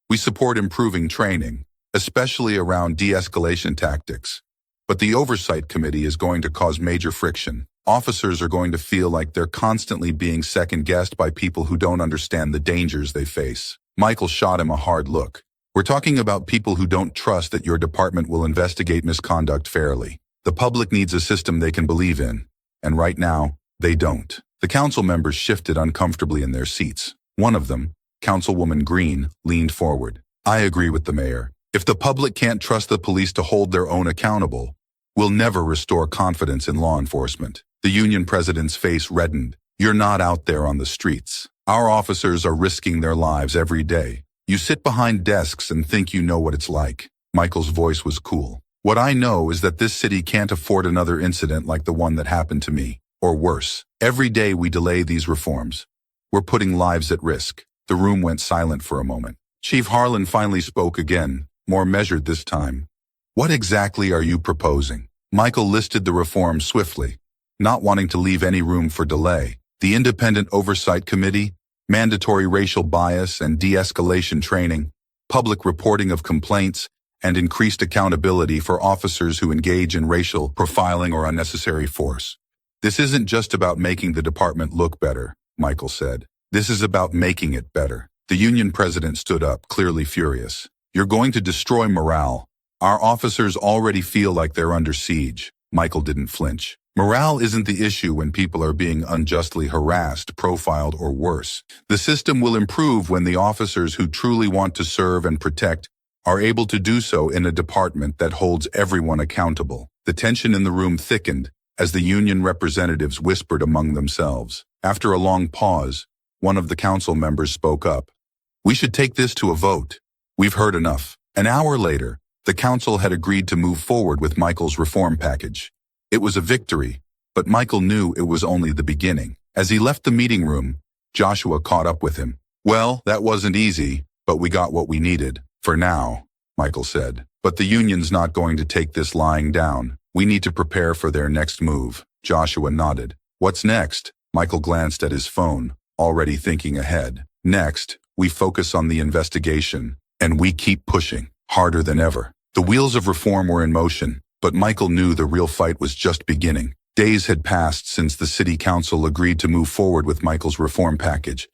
"We support improving training, especially around de-escalation tactics. But the Oversight Committee is going to cause major friction. Officers are going to feel like they're constantly being second-guessed by people who don't understand the dangers they face." Michael shot him a hard look. "We're talking about people who don't trust that your department will investigate misconduct fairly. The public needs a system they can believe in, and right now, they don't." The council members shifted uncomfortably in their seats. One of them, Councilwoman Green, leaned forward. "I agree with the mayor. If the public can't trust the police to hold their own accountable, we'll never restore confidence in law enforcement." The union president's face reddened. "You're not out there on the streets. Our officers are risking their lives every day. You sit behind desks and think you know what it's like." Michael's voice was cool. "What I know is that this city can't afford another incident like the one that happened to me, or worse. Every day we delay these reforms, we're putting lives at risk." The room went silent for a moment. Chief Harlan finally spoke again, more measured this time. "What exactly are you proposing?" Michael listed the reforms swiftly, not wanting to leave any room for delay. "The Independent Oversight Committee, mandatory racial bias and de-escalation training, public reporting of complaints, and increased accountability for officers who engage in racial profiling or unnecessary force." "This isn't just about making the department look better," Michael said. "This is about making it better." The union president stood up, clearly furious. "You're going to destroy morale. Our officers already feel like they're under siege." Michael didn't flinch. "Morale isn't the issue when people are being unjustly harassed, profiled, or worse. The system will improve when the officers who truly want to serve and protect are able to do so in a department that holds everyone accountable." The tension in the room thickened as the union representatives whispered among themselves. After a long pause, one of the council members spoke up. "We should take this to a vote. We've heard enough." An hour later, the council had agreed to move forward with Michael's reform package. It was a victory, but Michael knew it was only the beginning. As he left the meeting room, Joshua caught up with him. "Well, that wasn't easy, but we got what we needed. For now," Michael said. "But the union's not going to take this lying down. We need to prepare for their next move. Joshua nodded. What's next? Michael glanced at his phone, already thinking ahead. Next, we focus on the investigation, and we keep pushing, harder than ever. The wheels of reform were in motion, but Michael knew the real fight was just beginning. Days had passed since the city council agreed to move forward with Michael's reform package,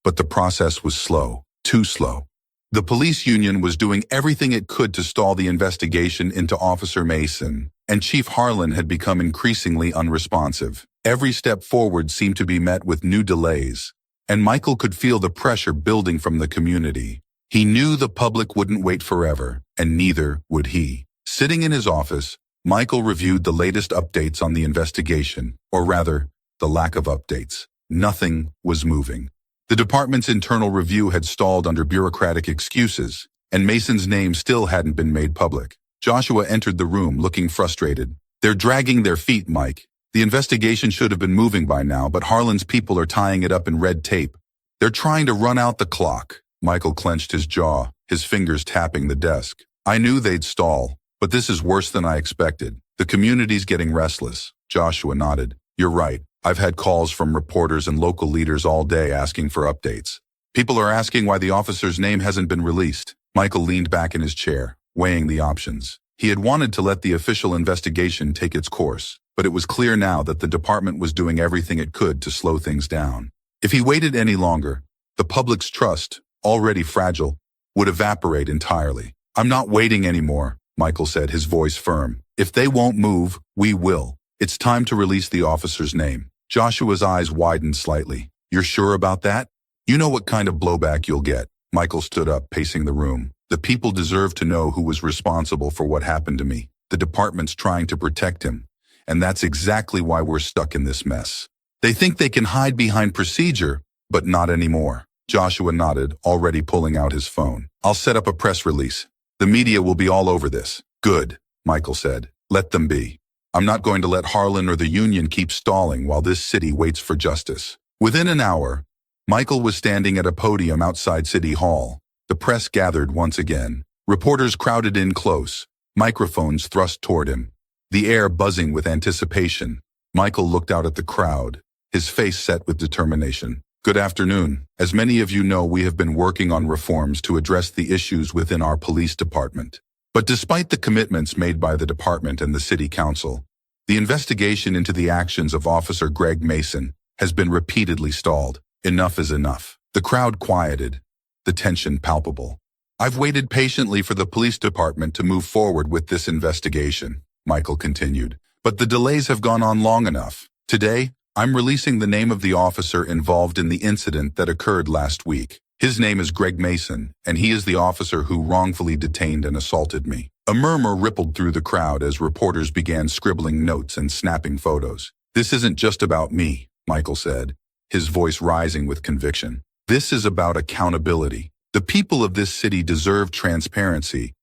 but the process was slow, too slow. The police union was doing everything it could to stall the investigation into Officer Mason, and Chief Harlan had become increasingly unresponsive. Every step forward seemed to be met with new delays, and Michael could feel the pressure building from the community. He knew the public wouldn't wait forever, and neither would he. Sitting in his office, Michael reviewed the latest updates on the investigation, or rather, the lack of updates. Nothing was moving. The department's internal review had stalled under bureaucratic excuses, and Mason's name still hadn't been made public. Joshua entered the room looking frustrated. They're dragging their feet, Mike. The investigation should have been moving by now, but Harlan's people are tying it up in red tape. They're trying to run out the clock. Michael clenched his jaw, his fingers tapping the desk. I knew they'd stall, but this is worse than I expected. The community's getting restless. Joshua nodded. You're right. I've had calls from reporters and local leaders all day asking for updates. People are asking why the officer's name hasn't been released. Michael leaned back in his chair, weighing the options. He had wanted to let the official investigation take its course, but it was clear now that the department was doing everything it could to slow things down. If he waited any longer, the public's trust, already fragile, would evaporate entirely. I'm not waiting anymore, Michael said, his voice firm. If they won't move, we will. It's time to release the officer's name. Joshua's eyes widened slightly. You're sure about that? You know what kind of blowback you'll get. Michael stood up, pacing the room. The people deserve to know who was responsible for what happened to me. The department's trying to protect him, and that's exactly why we're stuck in this mess. They think they can hide behind procedure, but not anymore. Joshua nodded, already pulling out his phone. I'll set up a press release. The media will be all over this. Good, Michael said. Let them be. I'm not going to let Harlan or the union keep stalling while this city waits for justice. Within an hour, Michael was standing at a podium outside City Hall. The press gathered once again. Reporters crowded in close, microphones thrust toward him, the air buzzing with anticipation. Michael looked out at the crowd, his face set with determination. Good afternoon. As many of you know, we have been working on reforms to address the issues within our police department. But despite the commitments made by the department and the city council, the investigation into the actions of Officer Greg Mason has been repeatedly stalled. Enough is enough. The crowd quieted, the tension palpable. I've waited patiently for the police department to move forward with this investigation, Michael continued. But the delays have gone on long enough. Today, I'm releasing the name of the officer involved in the incident that occurred last week. His name is Greg Mason, and he is the officer who wrongfully detained and assaulted me. A murmur rippled through the crowd as reporters began scribbling notes and snapping photos. This isn't just about me, Michael said, his voice rising with conviction. This is about accountability. The people of this city deserve transparency,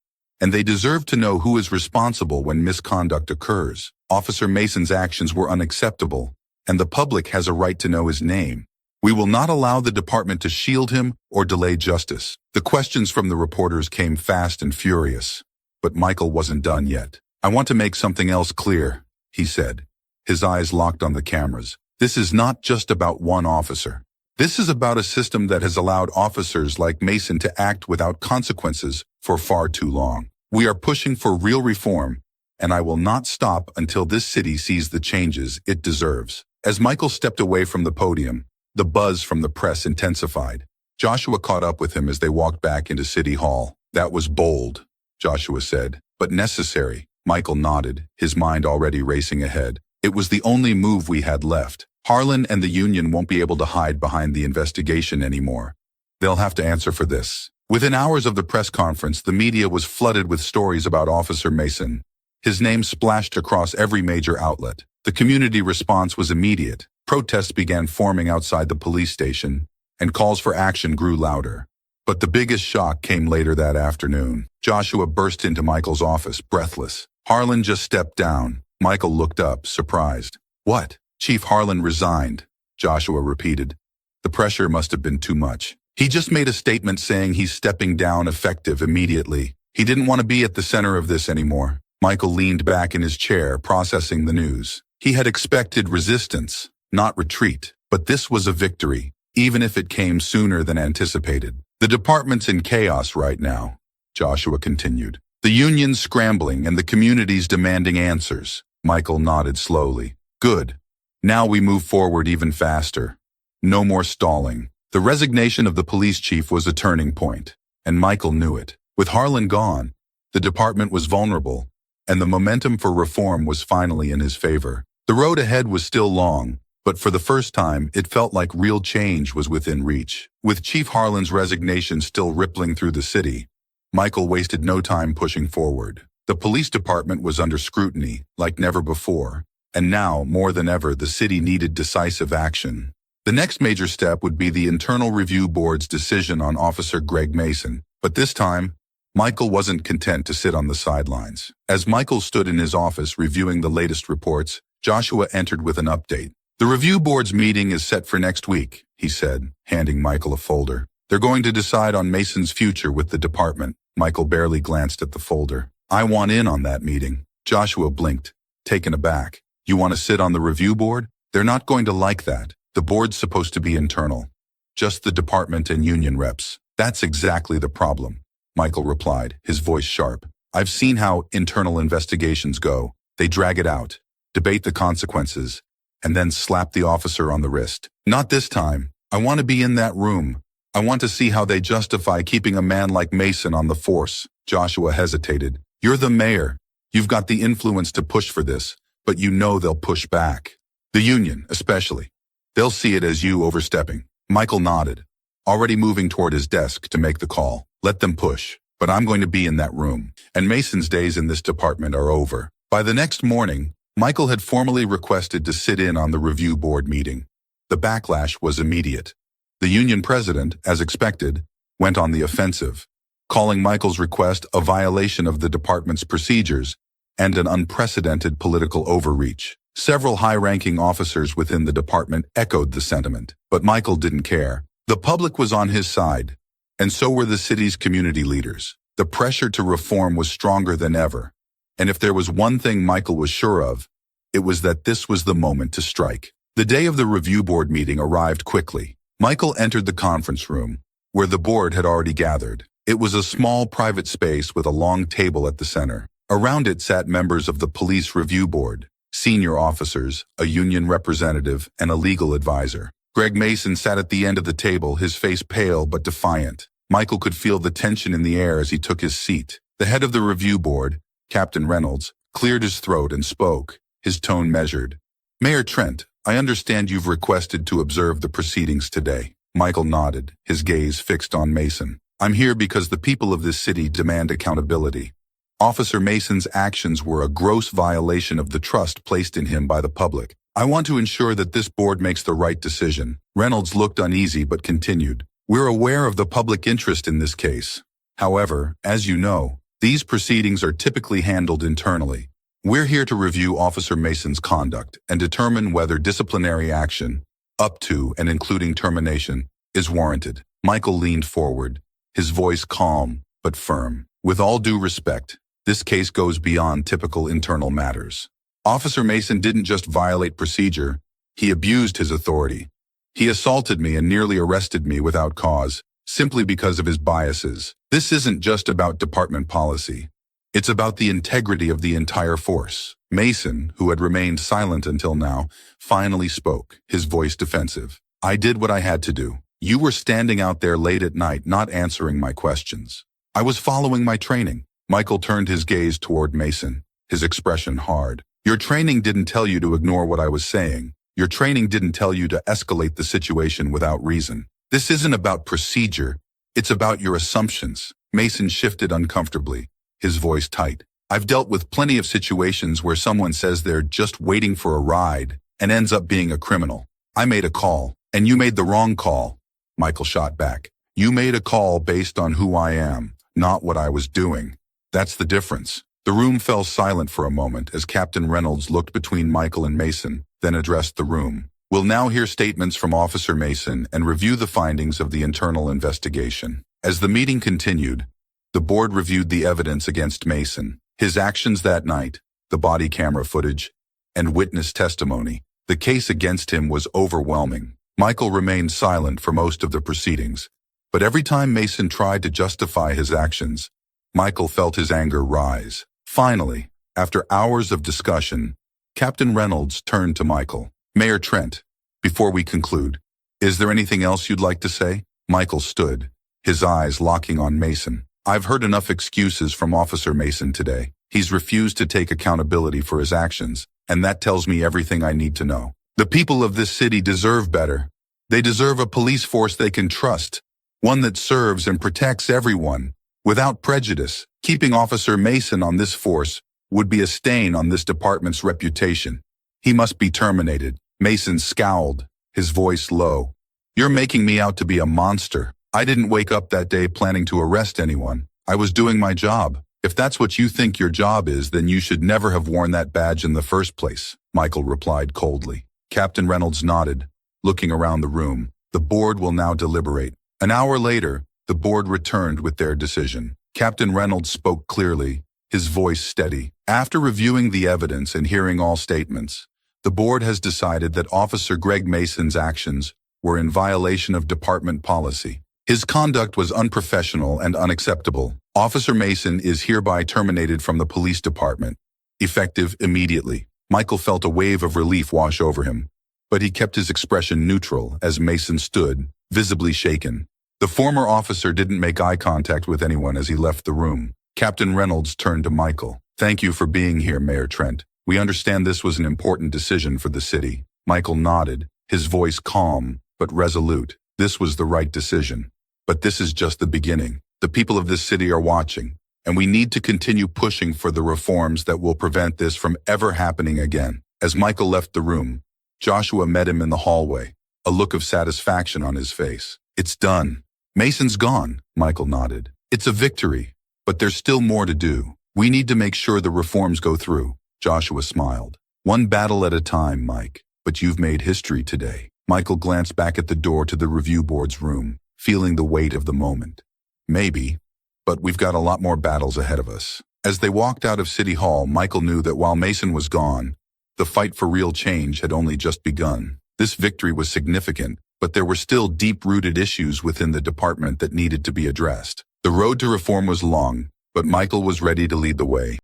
and they deserve to know who is responsible when misconduct occurs. Officer Mason's actions were unacceptable, and the public has a right to know his name. We will not allow the department to shield him or delay justice. The questions from the reporters came fast and furious, but Michael wasn't done yet. I want to make something else clear, he said, his eyes locked on the cameras. This is not just about one officer. This is about a system that has allowed officers like Mason to act without consequences for far too long. We are pushing for real reform, and I will not stop until this city sees the changes it deserves. As Michael stepped away from the podium, the buzz from the press intensified. Joshua caught up with him as they walked back into City Hall. That was bold, Joshua said, but necessary. Michael nodded, his mind already racing ahead. It was the only move we had left. Harlan and the union won't be able to hide behind the investigation anymore. They'll have to answer for this. Within hours of the press conference, the media was flooded with stories about Officer Mason. His name splashed across every major outlet. The community response was immediate. Protests began forming outside the police station, and calls for action grew louder. But the biggest shock came later that afternoon. Joshua burst into Michael's office, breathless. Harlan just stepped down. Michael looked up, surprised. What? Chief Harlan resigned, Joshua repeated. The pressure must have been too much. He just made a statement saying he's stepping down effective immediately. He didn't want to be at the center of this anymore. Michael leaned back in his chair, processing the news. He had expected resistance, not retreat, but this was a victory, even if it came sooner than anticipated. The department's in chaos right now, Joshua continued. The union's scrambling and the community's demanding answers. Michael nodded slowly. Good. Now we move forward even faster. No more stalling. The resignation of the police chief was a turning point, and Michael knew it. With Harlan gone, the department was vulnerable, and the momentum for reform was finally in his favor. The road ahead was still long, but for the first time, it felt like real change was within reach. With Chief Harlan's resignation still rippling through the city, Michael wasted no time pushing forward. The police department was under scrutiny, like never before, and now, more than ever, the city needed decisive action. The next major step would be the Internal Review Board's decision on Officer Greg Mason, but this time, Michael wasn't content to sit on the sidelines. As Michael stood in his office reviewing the latest reports, Joshua entered with an update. The review board's meeting is set for next week, he said, handing Michael a folder. They're going to decide on Mason's future with the department. Michael barely glanced at the folder. I want in on that meeting. Joshua blinked, taken aback. You want to sit on the review board? They're not going to like that. The board's supposed to be internal. Just the department and union reps. That's exactly the problem, Michael replied, his voice sharp. I've seen how internal investigations go. They drag it out, debate the consequences, and then slap the officer on the wrist. Not this time. I want to be in that room. I want to see how they justify keeping a man like Mason on the force. Joshua hesitated. You're the mayor. You've got the influence to push for this, but you know they'll push back. The union, especially. They'll see it as you overstepping. Michael nodded, already moving toward his desk to make the call. Let them push, but I'm going to be in that room. And Mason's days in this department are over. By the next morning, Michael had formally requested to sit in on the review board meeting. The backlash was immediate. The union president, as expected, went on the offensive, calling Michael's request a violation of the department's procedures and an unprecedented political overreach. Several high-ranking officers within the department echoed the sentiment, but Michael didn't care. The public was on his side, and so were the city's community leaders. The pressure to reform was stronger than ever, and if there was one thing Michael was sure of, it was that this was the moment to strike. The day of the review board meeting arrived quickly. Michael entered the conference room, where the board had already gathered. It was a small private space with a long table at the center. Around it sat members of the police review board, senior officers, a union representative, and a legal advisor. Greg Mason sat at the end of the table, his face pale but defiant. Michael could feel the tension in the air as he took his seat. The head of the review board, Captain Reynolds, cleared his throat and spoke, his tone measured. Mayor Trent, I understand you've requested to observe the proceedings today. Michael nodded, his gaze fixed on Mason. I'm here because the people of this city demand accountability. Officer Mason's actions were a gross violation of the trust placed in him by the public. I want to ensure that this board makes the right decision. Reynolds looked uneasy but continued. We're aware of the public interest in this case. However, as you know, these proceedings are typically handled internally. We're here to review Officer Mason's conduct and determine whether disciplinary action, up to and including termination, is warranted. Michael leaned forward, his voice calm but firm. With all due respect, this case goes beyond typical internal matters. Officer Mason didn't just violate procedure, he abused his authority. He assaulted me and nearly arrested me without cause, simply because of his biases. This isn't just about department policy. It's about the integrity of the entire force. Mason, who had remained silent until now, finally spoke, his voice defensive. I did what I had to do. You were standing out there late at night, not answering my questions. I was following my training. Michael turned his gaze toward Mason, his expression hard. Your training didn't tell you to ignore what I was saying. Your training didn't tell you to escalate the situation without reason. This isn't about procedure. It's about your assumptions. Mason shifted uncomfortably, his voice tight. I've dealt with plenty of situations where someone says they're just waiting for a ride and ends up being a criminal. I made a call, and you made the wrong call. Michael shot back. You made a call based on who I am, not what I was doing. That's the difference. The room fell silent for a moment as Captain Reynolds looked between Michael and Mason, then addressed the room. We'll now hear statements from Officer Mason and review the findings of the internal investigation. As the meeting continued, the board reviewed the evidence against Mason. His actions that night, the body camera footage, and witness testimony, the case against him was overwhelming. Michael remained silent for most of the proceedings, but every time Mason tried to justify his actions, Michael felt his anger rise. Finally, after hours of discussion, Captain Reynolds turned to Michael. "Mayor Trent, before we conclude, is there anything else you'd like to say?" Michael stood, his eyes locking on Mason. "I've heard enough excuses from Officer Mason today. He's refused to take accountability for his actions, and that tells me everything I need to know. The people of this city deserve better. They deserve a police force they can trust, one that serves and protects everyone, without prejudice. Keeping Officer Mason on this force would be a stain on this department's reputation. He must be terminated." Mason scowled, his voice low. "You're making me out to be a monster. I didn't wake up that day planning to arrest anyone. I was doing my job. If that's what you think your job is, then you should never have worn that badge in the first place," Michael replied coldly. Captain Reynolds nodded, looking around the room. "The board will now deliberate." An hour later, the board returned with their decision. Captain Reynolds spoke clearly, his voice steady. "After reviewing the evidence and hearing all statements, the board has decided that Officer Greg Mason's actions were in violation of department policy. His conduct was unprofessional and unacceptable. Officer Mason is hereby terminated from the police department, effective immediately." Michael felt a wave of relief wash over him, but he kept his expression neutral as Mason stood, visibly shaken. The former officer didn't make eye contact with anyone as he left the room. Captain Reynolds turned to Michael. "Thank you for being here, Mayor Trent. We understand this was an important decision for the city." Michael nodded, his voice calm but resolute. "This was the right decision. But this is just the beginning. The people of this city are watching, and we need to continue pushing for the reforms that will prevent this from ever happening again." As Michael left the room, Joshua met him in the hallway, a look of satisfaction on his face. "It's done. Mason's gone," Michael nodded. "It's a victory, but there's still more to do. We need to make sure the reforms go through." Joshua smiled. "One battle at a time, Mike, but you've made history today." Michael glanced back at the door to the review board's room, feeling the weight of the moment. "Maybe, but we've got a lot more battles ahead of us." As they walked out of City Hall, Michael knew that while Mason was gone, the fight for real change had only just begun. This victory was significant, but there were still deep-rooted issues within the department that needed to be addressed. The road to reform was long, but Michael was ready to lead the way.